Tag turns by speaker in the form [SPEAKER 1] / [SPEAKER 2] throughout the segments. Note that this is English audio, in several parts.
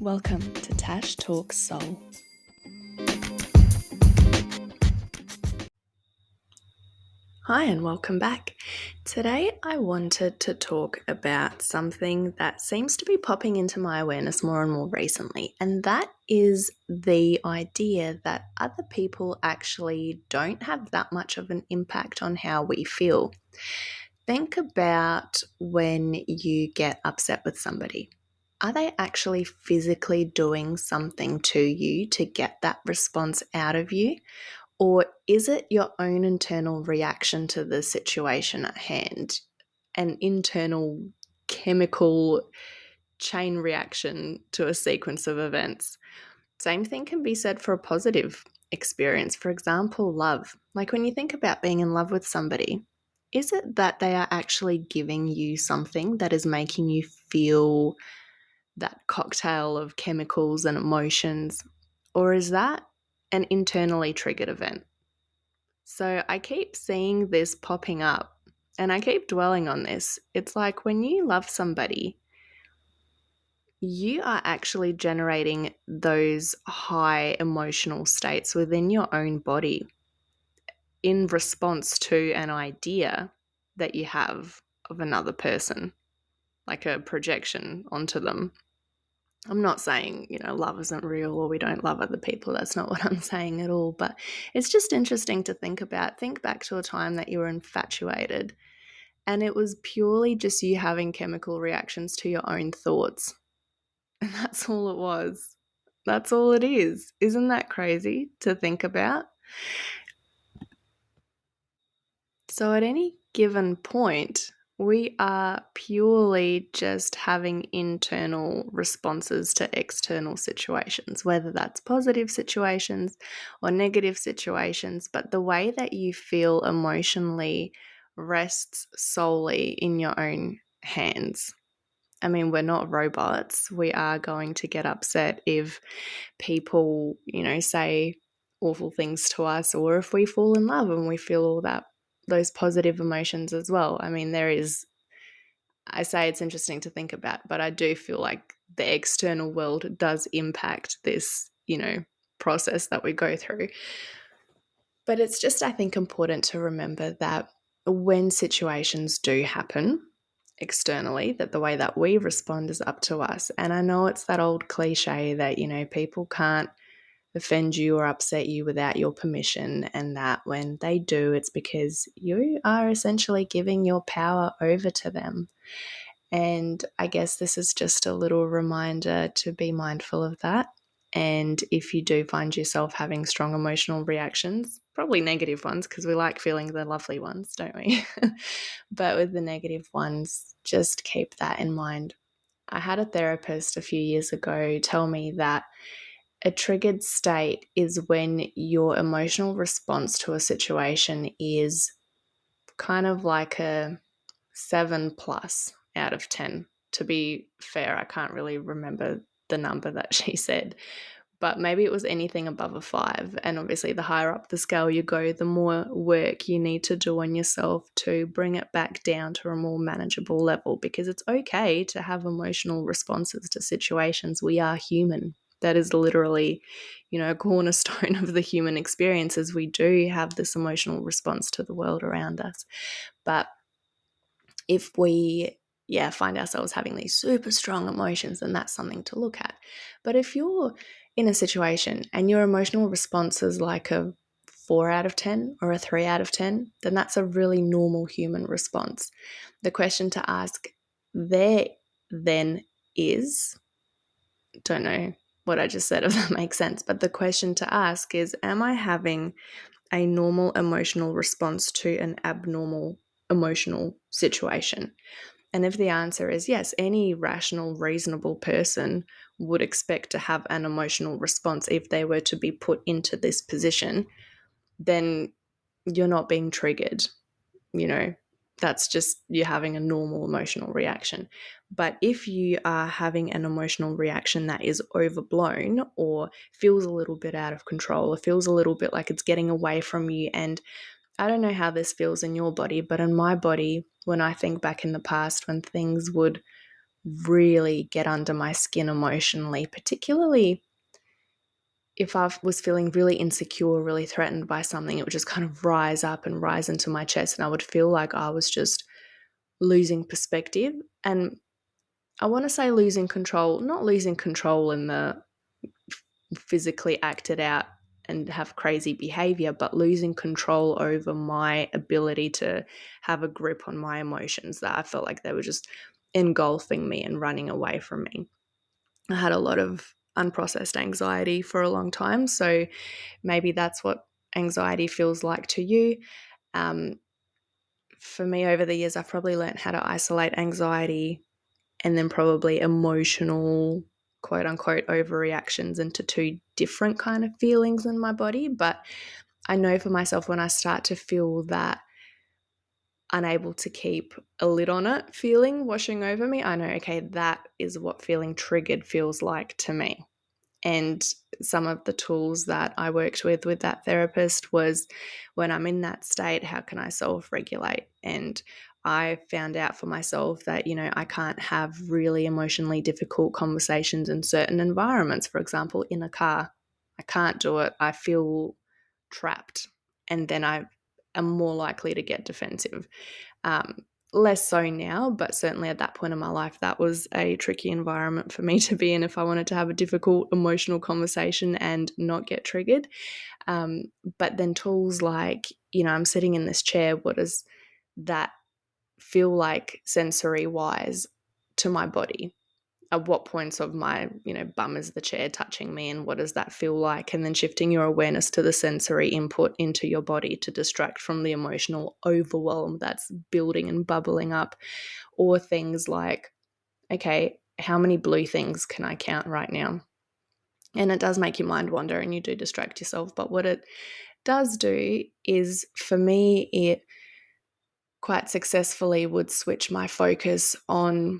[SPEAKER 1] Welcome to Tash Talks Soul. Hi and welcome back. Today I wanted to talk about something that seems to be popping into my awareness more and more recently, and that is the idea that other people actually don't have that much of an impact on how we feel. Think about when you get upset with somebody. Are they actually physically doing something to you to get that response out of you? Or is it your own internal reaction to the situation at hand? An internal chemical chain reaction to a sequence of events. Same thing can be said for a positive experience. For example, love. Like when you think about being in love with somebody, is it that they are actually giving you something that is making you feel that cocktail of chemicals and emotions? Or is that an internally triggered event? So I keep seeing this popping up and I keep dwelling on this. It's like when you love somebody, you are actually generating those high emotional states within your own body in response to an idea that you have of another person, like a projection onto them. I'm not saying, love isn't real or we don't love other people. That's not what I'm saying at all. But it's just interesting to think about. Think back to a time that you were infatuated and it was purely just you having chemical reactions to your own thoughts. And that's all it was. That's all it is. Isn't that crazy to think about? So at any given point, we are purely just having internal responses to external situations, whether that's positive situations or negative situations. But the way that you feel emotionally rests solely in your own hands. I mean, we're not robots. We are going to get upset if people, say awful things to us, or if we fall in love and we feel all those positive emotions as well. I mean, I say it's interesting to think about, but I do feel like the external world does impact this, process that we go through. But it's just, I think, important to remember that when situations do happen externally, that the way that we respond is up to us. And I know it's that old cliche that, people can't offend you or upset you without your permission, and that when they do, it's because you are essentially giving your power over to them. And I guess this is just a little reminder to be mindful of that. And if you do find yourself having strong emotional reactions, probably negative ones, because we like feeling the lovely ones, don't we? But with the negative ones, just keep that in mind. I had a therapist a few years ago tell me that a triggered state is when your emotional response to a situation is kind of like a 7 plus out of 10. To be fair, I can't really remember the number that she said, but maybe it was anything above a 5. And obviously, the higher up the scale you go, the more work you need to do on yourself to bring it back down to a more manageable level, because it's okay to have emotional responses to situations. We are human. That is literally, a cornerstone of the human experience, is we do have this emotional response to the world around us. But if we find ourselves having these super strong emotions, then that's something to look at. But if you're in a situation and your emotional response is like a 4 out of 10 or a 3 out of 10, then that's a really normal human response. The question to ask there then is, don't know what I just said, if that makes sense, but the question to ask is, am I having a normal emotional response to an abnormal emotional situation? And if the answer is yes, any rational, reasonable person would expect to have an emotional response if they were to be put into this position, then you're not being triggered. That's just you having a normal emotional reaction. But if you are having an emotional reaction that is overblown or feels a little bit out of control or feels a little bit like it's getting away from you, and I don't know how this feels in your body, but in my body, when I think back in the past when things would really get under my skin emotionally, particularly if I was feeling really insecure, really threatened by something. It would just kind of rise up and rise into my chest, and I would feel like I was just losing perspective. And I want to say losing control, not losing control in the physically acted out and have crazy behavior, but losing control over my ability to have a grip on my emotions, that I felt like they were just engulfing me and running away from me. I had a lot of unprocessed anxiety for a long time. So maybe that's what anxiety feels like to you. Um, for me, over the years, I've probably learned how to isolate anxiety and then probably emotional, quote unquote, overreactions into two different kind of feelings in my body. But I know for myself, when I start to feel that unable to keep a lid on it feeling washing over me, I know, okay, that is what feeling triggered feels like to me. And some of the tools that I worked with that therapist was, when I'm in that state, how can I self-regulate? And I found out for myself that, I can't have really emotionally difficult conversations in certain environments. For example, in a car, I can't do it. I feel trapped. And then I am more likely to get defensive. Um, Less so now, but certainly at that point in my life, that was a tricky environment for me to be in if I wanted to have a difficult emotional conversation and not get triggered. But then tools like, I'm sitting in this chair. What does that feel like sensory wise to my body? At what points of my, bum is the chair touching me, and what does that feel like? And then shifting your awareness to the sensory input into your body to distract from the emotional overwhelm that's building and bubbling up. Or things like, okay, how many blue things can I count right now? And it does make your mind wander and you do distract yourself. But what it does do is, for me, it quite successfully would switch my focus on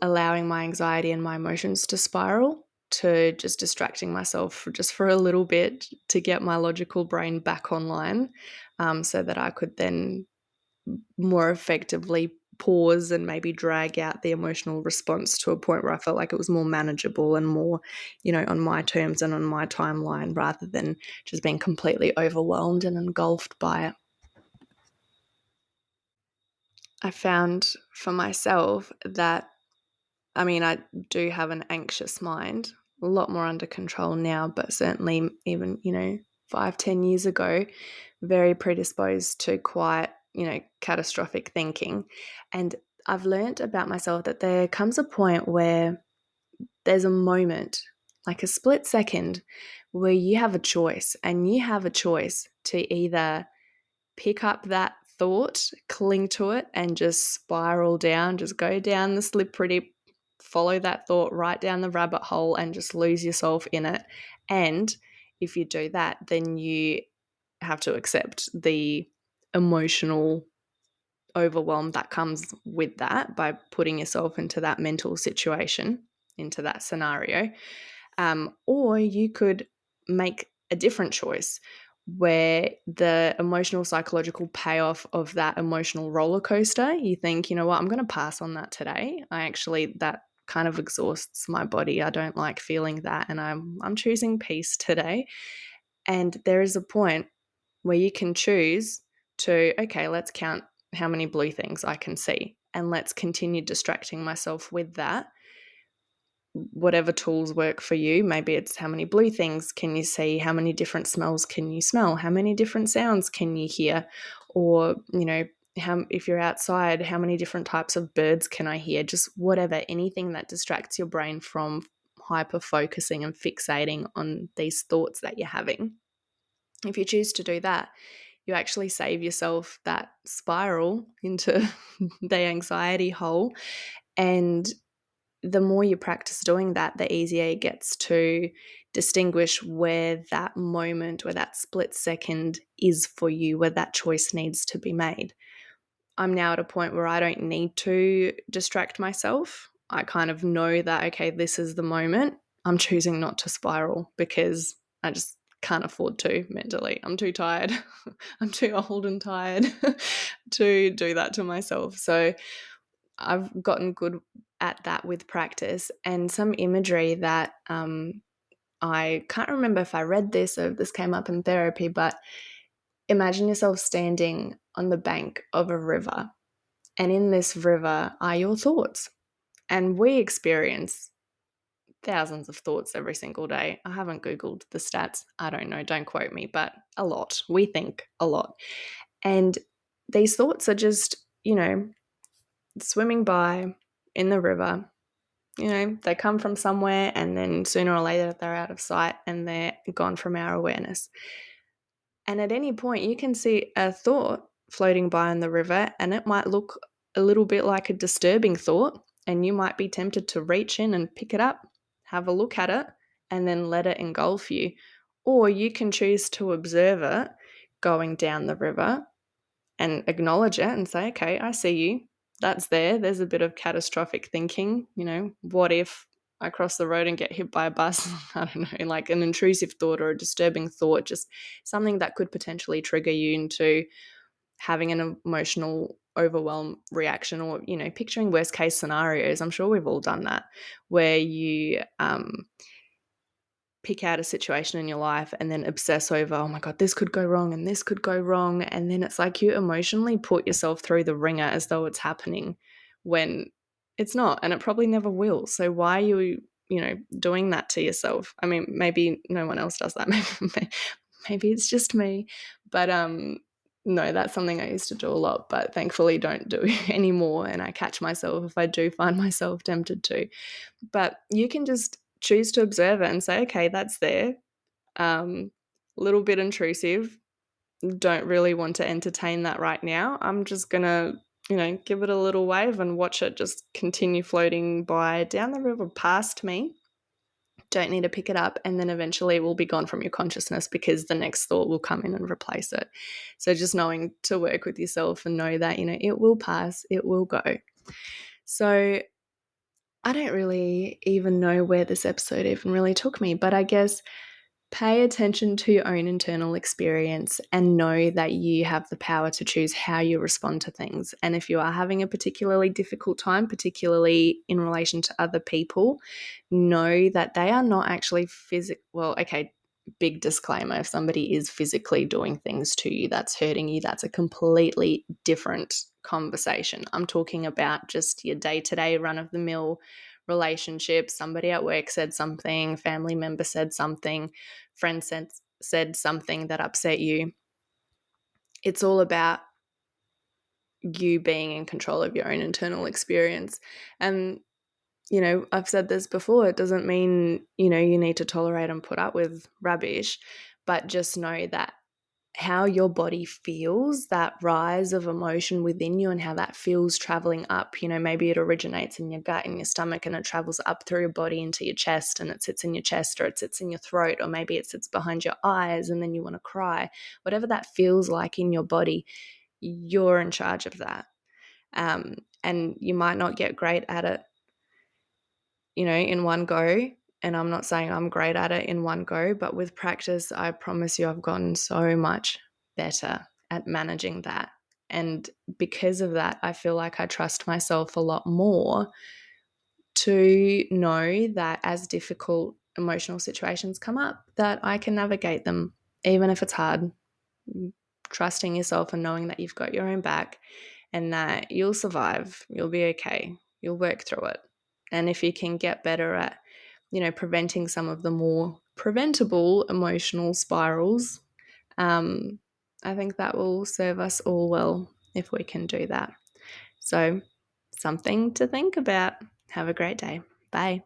[SPEAKER 1] allowing my anxiety and my emotions to spiral, to just distracting myself just for a little bit to get my logical brain back online, so that I could then more effectively pause and maybe drag out the emotional response to a point where I felt like it was more manageable and more, on my terms and on my timeline, rather than just being completely overwhelmed and engulfed by it. I found for myself that, I do have an anxious mind, a lot more under control now, but certainly even, 5-10 years ago, very predisposed to quite, catastrophic thinking. And I've learned about myself that there comes a point where there's a moment, like a split second, where you have a choice, and you have a choice to either pick up that thought, cling to it, and just spiral down, just go down the slippery, follow that thought right down the rabbit hole and just lose yourself in it. And if you do that, then you have to accept the emotional overwhelm that comes with that by putting yourself into that mental situation, into that scenario. Or you could make a different choice, where the emotional psychological payoff of that emotional roller coaster, you think, you know what, I'm going to pass on that today. That kind of exhausts my body. I don't like feeling that, and I'm choosing peace today. And there is a point where you can choose to, okay, let's count how many blue things I can see, and let's continue distracting myself with that. Whatever tools work for you. Maybe it's how many blue things can you see, how many different smells can you smell, how many different sounds can you hear, or, if you're outside, how many different types of birds can I hear? Just whatever, anything that distracts your brain from hyper focusing and fixating on these thoughts that you're having. If you choose to do that, you actually save yourself that spiral into the anxiety hole. And the more you practice doing that, the easier it gets to distinguish where that moment, where that split second is for you, where that choice needs to be made. I'm now at a point where I don't need to distract myself. I kind of know that, okay, this is the moment. I'm choosing not to spiral because I just can't afford to mentally. I'm too tired. I'm too old and tired to do that to myself. So I've gotten good at that with practice. And some imagery that I can't remember if I read this or if this came up in therapy, but imagine yourself standing on the bank of a river, and in this river are your thoughts. And we experience thousands of thoughts every single day. I haven't Googled the stats. I don't know. Don't quote me, but a lot. We think a lot. And these thoughts are just, swimming by in the river. They come from somewhere, and then sooner or later they're out of sight and they're gone from our awareness. And at any point, you can see a thought floating by in the river, and it might look a little bit like a disturbing thought, and you might be tempted to reach in and pick it up, have a look at it, and then let it engulf you. Or you can choose to observe it going down the river and acknowledge it and say, okay, I see you. That's there. There's a bit of catastrophic thinking. What if I cross the road and get hit by a bus? I don't know, like an intrusive thought or a disturbing thought, just something that could potentially trigger you into having an emotional overwhelm reaction, or, picturing worst case scenarios. I'm sure we've all done that, where you pick out a situation in your life and then obsess over, oh my God, this could go wrong and this could go wrong. And then it's like you emotionally put yourself through the ringer as though it's happening when it's not, and it probably never will. So why are you, doing that to yourself? I mean, maybe no one else does that. Maybe it's just me. But no, that's something I used to do a lot, but thankfully don't do anymore. And I catch myself if I do find myself tempted to. But you can just choose to observe it and say, okay, that's there. A little bit intrusive. Don't really want to entertain that right now. I'm just going to, give it a little wave and watch it just continue floating by down the river past me. Don't need to pick it up, and then eventually it will be gone from your consciousness because the next thought will come in and replace it. So just knowing to work with yourself and know that, it will pass, it will go. So I don't really even know where this episode even really took me, but I guess pay attention to your own internal experience and know that you have the power to choose how you respond to things. And if you are having a particularly difficult time, particularly in relation to other people, know that they are not actually big disclaimer, if somebody is physically doing things to you that's hurting you, that's a completely different conversation. I'm talking about just your day-to-day run-of-the-mill relationship. Somebody at work said something, family member said something, friend said something that upset you. It's all about you being in control of your own internal experience. And I've said this before, it doesn't mean, you need to tolerate and put up with rubbish, but just know that how your body feels, that rise of emotion within you and how that feels traveling up, maybe it originates in your gut, in your stomach, and it travels up through your body into your chest, and it sits in your chest, or it sits in your throat, or maybe it sits behind your eyes and then you want to cry. Whatever that feels like in your body, you're in charge of that. And you might not get great at it in one go. And I'm not saying I'm great at it in one go, but with practice, I promise you I've gotten so much better at managing that. And because of that, I feel like I trust myself a lot more to know that as difficult emotional situations come up, that I can navigate them, even if it's hard. Trusting yourself and knowing that you've got your own back and that you'll survive, you'll be okay, you'll work through it. And if you can get better at, preventing some of the more preventable emotional spirals, I think that will serve us all well if we can do that. So, something to think about. Have a great day. Bye.